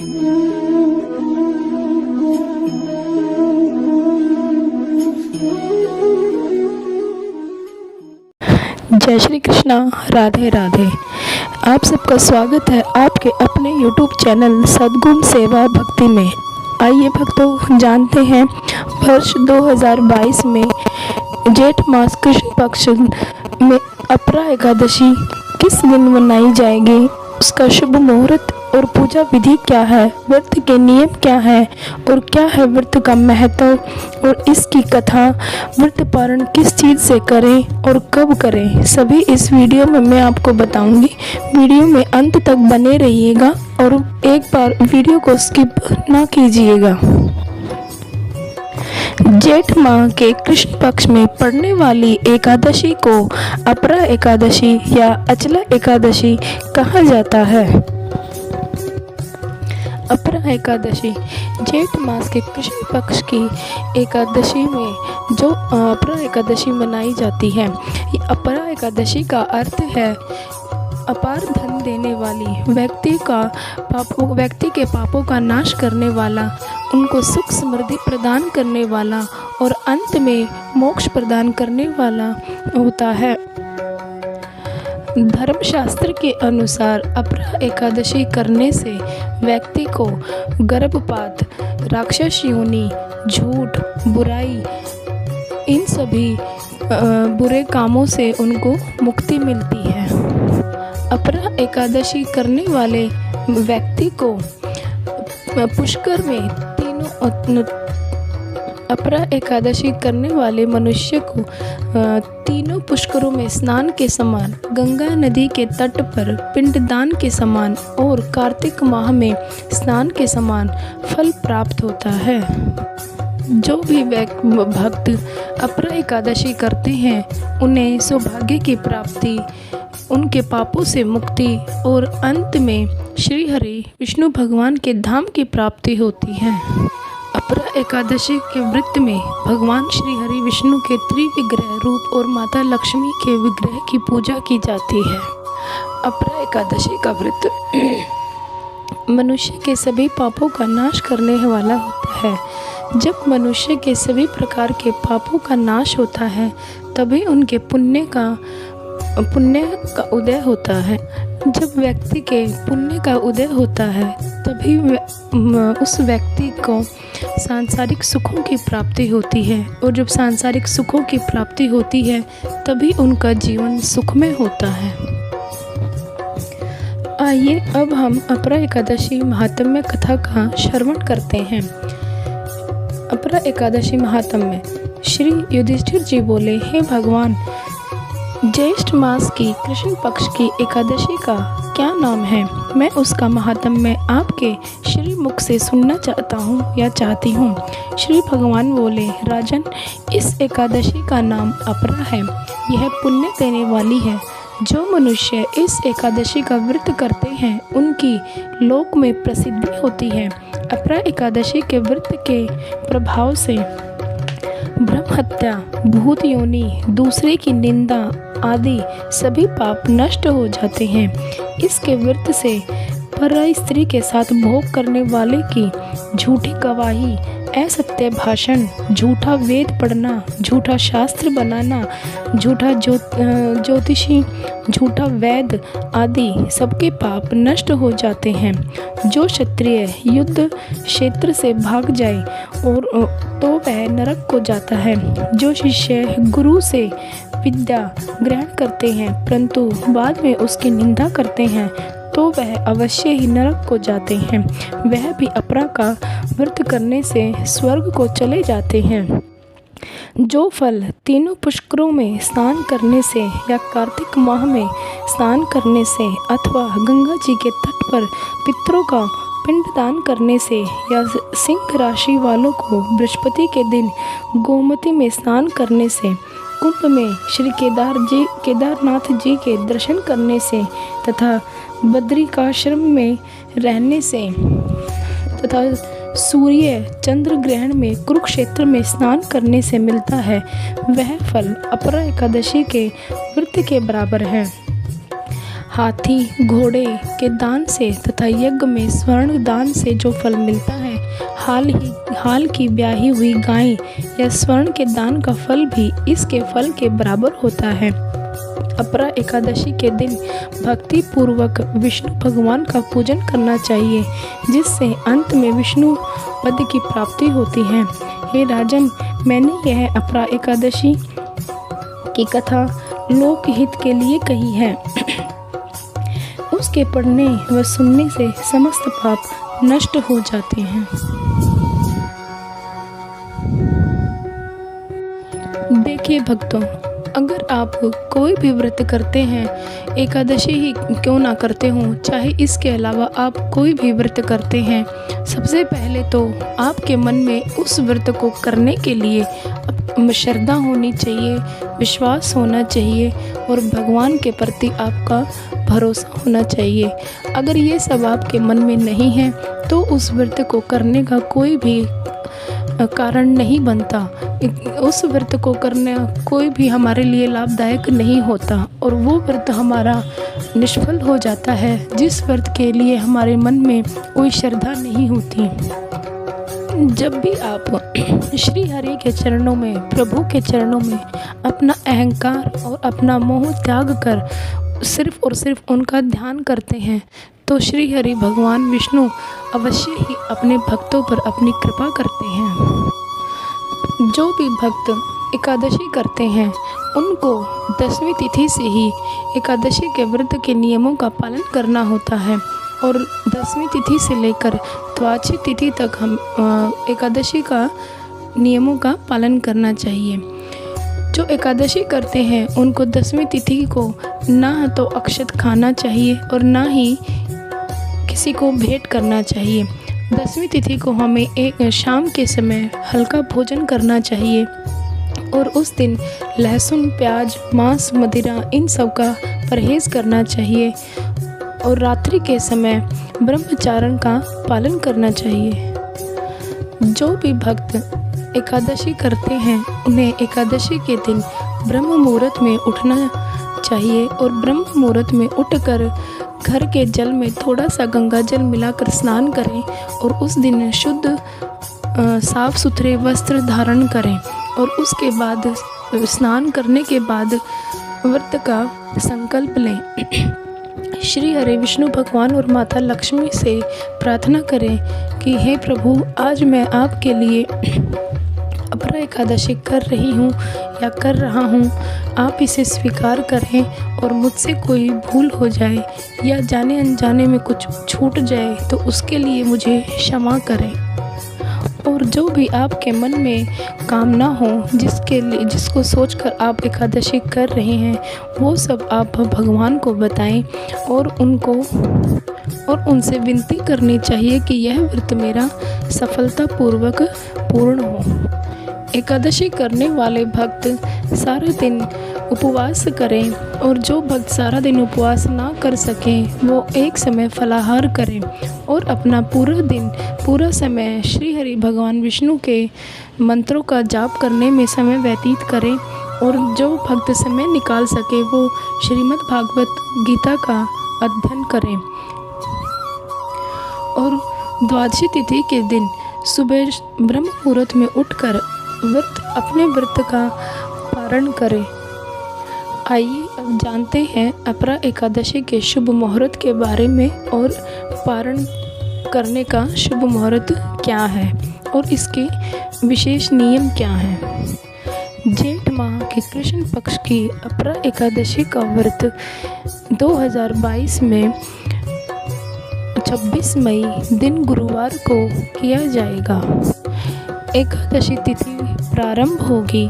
जय श्री कृष्णा, राधे राधे। आप सबका स्वागत है आपके अपने YouTube चैनल सद्गुण सेवा भक्ति में। आइए भक्तों, जानते हैं वर्ष 2022 में जेठ मास कृष्ण पक्ष में अपरा एकादशी किस दिन मनाई जाएगी, उसका शुभ मुहूर्त और पूजा विधि क्या है, व्रत के नियम क्या है और क्या है व्रत का महत्व और इसकी कथा, व्रत पारण किस चीज़ से करें और कब करें, सभी इस वीडियो में मैं आपको बताऊंगी। वीडियो में अंत तक बने रहिएगा और एक बार वीडियो को स्किप ना कीजिएगा। जेठ माह के कृष्ण पक्ष में पड़ने वाली एकादशी को अपरा एकादशी या अचला एकादशी कहा जाता है। अपरा एकादशी जेठ मास के कृष्ण पक्ष की एकादशी में जो अपरा एकादशी मनाई जाती है। ये अपरा एकादशी का अर्थ है अपार धन देने वाली, व्यक्ति के पापों का नाश करने वाला, उनको सुख समृद्धि प्रदान करने वाला और अंत में मोक्ष प्रदान करने वाला होता है। धर्मशास्त्र के अनुसार अपरा एकादशी करने से व्यक्ति को गर्भपात, राक्षस योनि, झूठ, बुराई, इन सभी बुरे कामों से उनको मुक्ति मिलती है। अपरा एकादशी करने वाले व्यक्ति को पुष्कर में अपरा एकादशी करने वाले मनुष्य को तीनों पुष्करों में स्नान के समान, गंगा नदी के तट पर पिंडदान के समान और कार्तिक माह में स्नान के समान फल प्राप्त होता है। जो भी भक्त अपरा एकादशी करते हैं उन्हें सौभाग्य की प्राप्ति, उनके पापों से मुक्ति और अंत में श्री हरि विष्णु भगवान के धाम की प्राप्ति होती है। अपरा एकादशी के व्रत में भगवान श्री हरि विष्णु के त्रिविग्रह रूप और माता लक्ष्मी के विग्रह की पूजा की जाती है। अपरा एकादशी का व्रत मनुष्य के सभी पापों का नाश करने वाला होता है। जब मनुष्य के सभी प्रकार के पापों का नाश होता है तभी उनके पुण्य का उदय होता है। जब व्यक्ति के पुण्य का उदय होता है तभी उस व्यक्ति को सांसारिक सुखों की प्राप्ति होती है और जब सांसारिक सुखों की प्राप्ति होती है तभी उनका जीवन सुखमय होता है। आइए अब हम अपरा एकादशी महात्म्य कथा का श्रवण करते हैं। अपरा एकादशी महात्म्य। श्री युधिष्ठिर जी बोले, हे भगवान, ज्येष्ठ मास की कृष्ण पक्ष की एकादशी का क्या नाम है? मैं उसका महात्म्य आपके श्री मुख से सुनना चाहता हूँ या चाहती हूँ। श्री भगवान बोले, राजन, इस एकादशी का नाम अपरा है। यह पुण्य देने वाली है। जो मनुष्य इस एकादशी का व्रत करते हैं उनकी लोक में प्रसिद्धि होती है। अपरा एकादशी के व्रत के प्रभाव से ब्रह्म हत्या, भूत योनि, दूसरे की निंदा आदि सभी पाप नष्ट हो जाते हैं। इसके व्रत से पराई स्त्री के साथ भोग करने वाले की झूठी गवाही, असत्य भाषण, झूठा वेद पढ़ना, झूठा शास्त्र बनाना, झूठा ज्योतिषी, झूठा वैद आदि सबके पाप नष्ट हो जाते हैं। जो क्षत्रिय युद्ध क्षेत्र से भाग जाए और तो वह नरक को जाता है। जो शिष्य गुरु से विद्या ग्रहण करते हैं परंतु बाद में उसकी निंदा करते हैं तो वह अवश्य ही नरक को जाते हैं। वह भी अपरा का व्रत करने से स्वर्ग को चले जाते हैं। जो फल तीनों पुष्करों में स्नान करने से या कार्तिक माह में स्नान करने से अथवा गंगा जी के तट पर पितरों का पिंडदान करने से या सिंह राशि वालों को बृहस्पति के दिन गोमती में स्नान करने से, कुंभ में श्री केदारनाथ जी के दर्शन करने से तथा बद्रिकाश्रम में रहने से तथा सूर्य चंद्र ग्रहण में कुरुक्षेत्र में स्नान करने से मिलता है, वह फल अपरा एकादशी के व्रत के बराबर है। हाथी घोड़े के दान से तथा यज्ञ में स्वर्ण दान से जो फल मिलता है, हाल की ब्याही हुई गाय या स्वर्ण के दान का फल भी इसके फल के बराबर होता है। अपरा एकादशी के दिन भक्ति पूर्वक विष्णु भगवान का पूजन करना चाहिए, जिससे अंत में विष्णु पद की प्राप्ति होती है। हे राजन, मैंने यह अपरा एकादशी की कथा लोकहित के लिए कही है। उसके पढ़ने व सुनने से समस्त पाप नष्ट हो जाते हैं। देखिए भक्तों, अगर आप कोई भी व्रत करते हैं, एकादशी ही क्यों ना करते हों, चाहे इसके अलावा आप कोई भी व्रत करते हैं, सबसे पहले तो आपके मन में उस व्रत को करने के लिए श्रद्धा होनी चाहिए, विश्वास होना चाहिए और भगवान के प्रति आपका भरोसा होना चाहिए। अगर ये सब आपके मन में नहीं है तो उस व्रत को करने का कोई भी कारण नहीं बनता। उस व्रत को करना कोई भी हमारे लिए लाभदायक नहीं होता और वो व्रत हमारा निष्फल हो जाता है, जिस व्रत के लिए हमारे मन में कोई श्रद्धा नहीं होती। जब भी आप श्री हरि के चरणों में, प्रभु के चरणों में अपना अहंकार और अपना मोह त्याग कर सिर्फ और सिर्फ उनका ध्यान करते हैं, तो श्री हरि भगवान विष्णु अवश्य ही अपने भक्तों पर अपनी कृपा करते हैं। जो भी भक्त एकादशी करते हैं उनको 10वीं तिथि से ही एकादशी के व्रत के नियमों का पालन करना होता है और 10वीं तिथि से लेकर द्वादशी तिथि तक हम एकादशी का नियमों का पालन करना चाहिए। जो एकादशी करते हैं उनको 10वीं तिथि को ना तो अक्षत खाना चाहिए और ना ही किसी को भेंट करना चाहिए। 10वीं तिथि को हमें एक शाम के समय हल्का भोजन करना चाहिए और उस दिन लहसुन, प्याज, मांस, मदिरा इन सब का परहेज़ करना चाहिए और रात्रि के समय ब्रह्मचारण का पालन करना चाहिए। जो भी भक्त एकादशी करते हैं उन्हें एकादशी के दिन ब्रह्म मुहूर्त में उठना चाहिए और ब्रह्म मुहूर्त में उठकर घर के जल में थोड़ा सा गंगा जल मिलाकर स्नान करें और उस दिन शुद्ध साफ सुथरे वस्त्र धारण करें और उसके बाद स्नान करने के बाद व्रत का संकल्प लें। श्री हरि विष्णु भगवान और माता लक्ष्मी से प्रार्थना करें कि हे प्रभु, आज मैं आपके लिए अपरा एकादशी कर रही हूँ या कर रहा हूँ, आप इसे स्वीकार करें और मुझसे कोई भूल हो जाए या जाने अनजाने में कुछ छूट जाए तो उसके लिए मुझे क्षमा करें। और जो भी आपके मन में कामना हो, जिसको सोचकर आप एकादशी कर रहे हैं, वो सब आप भगवान को बताएं और उनसे विनती करनी चाहिए कि यह व्रत मेरा सफलतापूर्वक पूर्ण हो। एकादशी करने वाले भक्त सारा दिन उपवास करें और जो भक्त सारा दिन उपवास ना कर सकें वो एक समय फलाहार करें और अपना पूरा समय श्री हरि भगवान विष्णु के मंत्रों का जाप करने में समय व्यतीत करें और जो भक्त समय निकाल सके वो श्रीमद् भागवत गीता का अध्ययन करें। और द्वादशी तिथि के दिन सुबह ब्रह्म मुहूर्त में उठकर अपने व्रत का पारण करें। आइए अब जानते हैं अपरा एकादशी के शुभ मुहूर्त के बारे में और पारण करने का शुभ मुहूर्त क्या है और इसके विशेष नियम क्या हैं। जेठ माह के कृष्ण पक्ष की अपरा एकादशी का व्रत 2022 में 26 मई दिन गुरुवार को किया जाएगा। एकादशी तिथि प्रारंभ होगी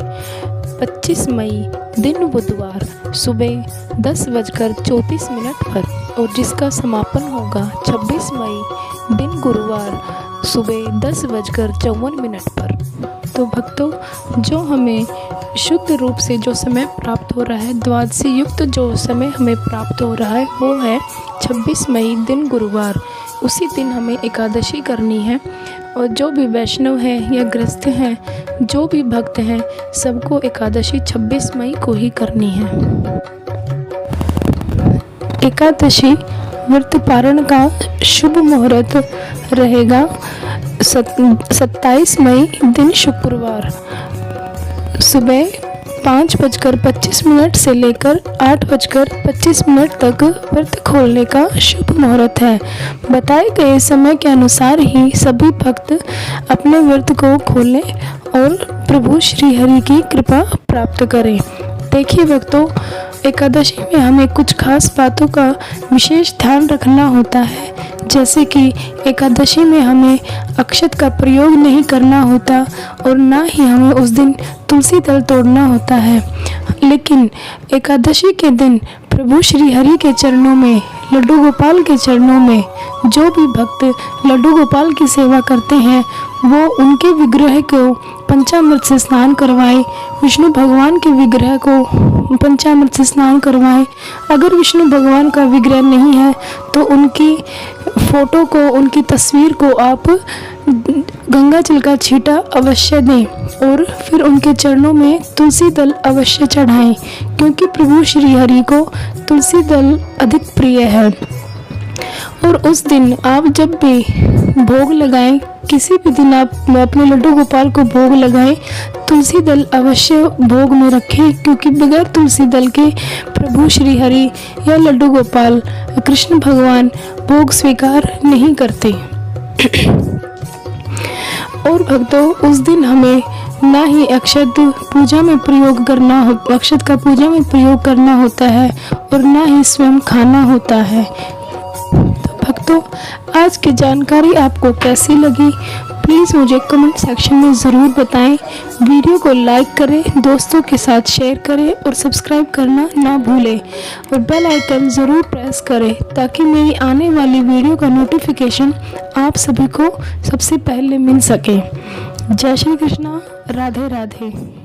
25 मई दिन बुधवार सुबह 10:34 पर और जिसका समापन होगा 26 मई दिन गुरुवार सुबह 10:54 पर। तो भक्तों, जो हमें शुद्ध रूप से जो समय प्राप्त हो रहा है, द्वादशी युक्त जो समय हमें प्राप्त हो रहा है वो है 26 मई दिन गुरुवार। उसी दिन हमें एकादशी करनी है और जो भी वैष्णव हैं या गृहस्थ हैं, जो भी भक्त हैं, सबको एकादशी 26 मई को ही करनी है। एकादशी व्रत पारण का शुभ मुहूर्त रहेगा 27 मई दिन शुक्रवार सुबह 5:25 से लेकर 8:25 तक व्रत खोलने का शुभ मुहूर्त है। बताए गए समय के अनुसार ही सभी भक्त अपने व्रत को खोलें और प्रभु श्री हरि की कृपा प्राप्त करें। देखिए भक्तों, एकादशी में हमें कुछ खास बातों का विशेष ध्यान रखना होता है, जैसे कि एकादशी में हमें अक्षत का प्रयोग नहीं करना होता और ना ही हमें उस दिन तुलसी दल तोड़ना होता है। लेकिन एकादशी के दिन प्रभु श्री हरि के चरणों में, लड्डू गोपाल के चरणों में जो भी भक्त लड्डू गोपाल की सेवा करते हैं वो उनके विग्रह को पंचामृत से स्नान करवाएं, विष्णु भगवान के विग्रह को पंचामृत से स्नान करवाएं। अगर विष्णु भगवान का विग्रह नहीं है तो उनकी फोटो को, उनकी तस्वीर को आप गंगा जल का छींटा अवश्य दें और फिर उनके चरणों में तुलसी दल अवश्य चढ़ाएं, क्योंकि प्रभु श्री हरि को तुलसी दल अधिक प्रिय है। और उस दिन आप जब भी भोग लगाएं, किसी भी दिन आप अपने लड्डू गोपाल को भोग लगाएं, तुलसी दल अवश्य भोग में रखें, क्योंकि बगैर तुलसी दल के प्रभु श्री हरि या लड्डू गोपाल कृष्ण भगवान भोग स्वीकार नहीं करते। और भक्तों, उस दिन हमें ना ही अक्षत पूजा में प्रयोग करना हो, अक्षत का पूजा में प्रयोग करना होता है और ना ही स्वयं खाना होता है। भक्तों, आज की जानकारी आपको कैसी लगी प्लीज़ मुझे कमेंट सेक्शन में ज़रूर बताएं। वीडियो को लाइक करें, दोस्तों के साथ शेयर करें और सब्सक्राइब करना ना भूलें और बेल आइकन ज़रूर प्रेस करें ताकि मेरी आने वाली वीडियो का नोटिफिकेशन आप सभी को सबसे पहले मिल सके। जय श्री कृष्णा, राधे राधे।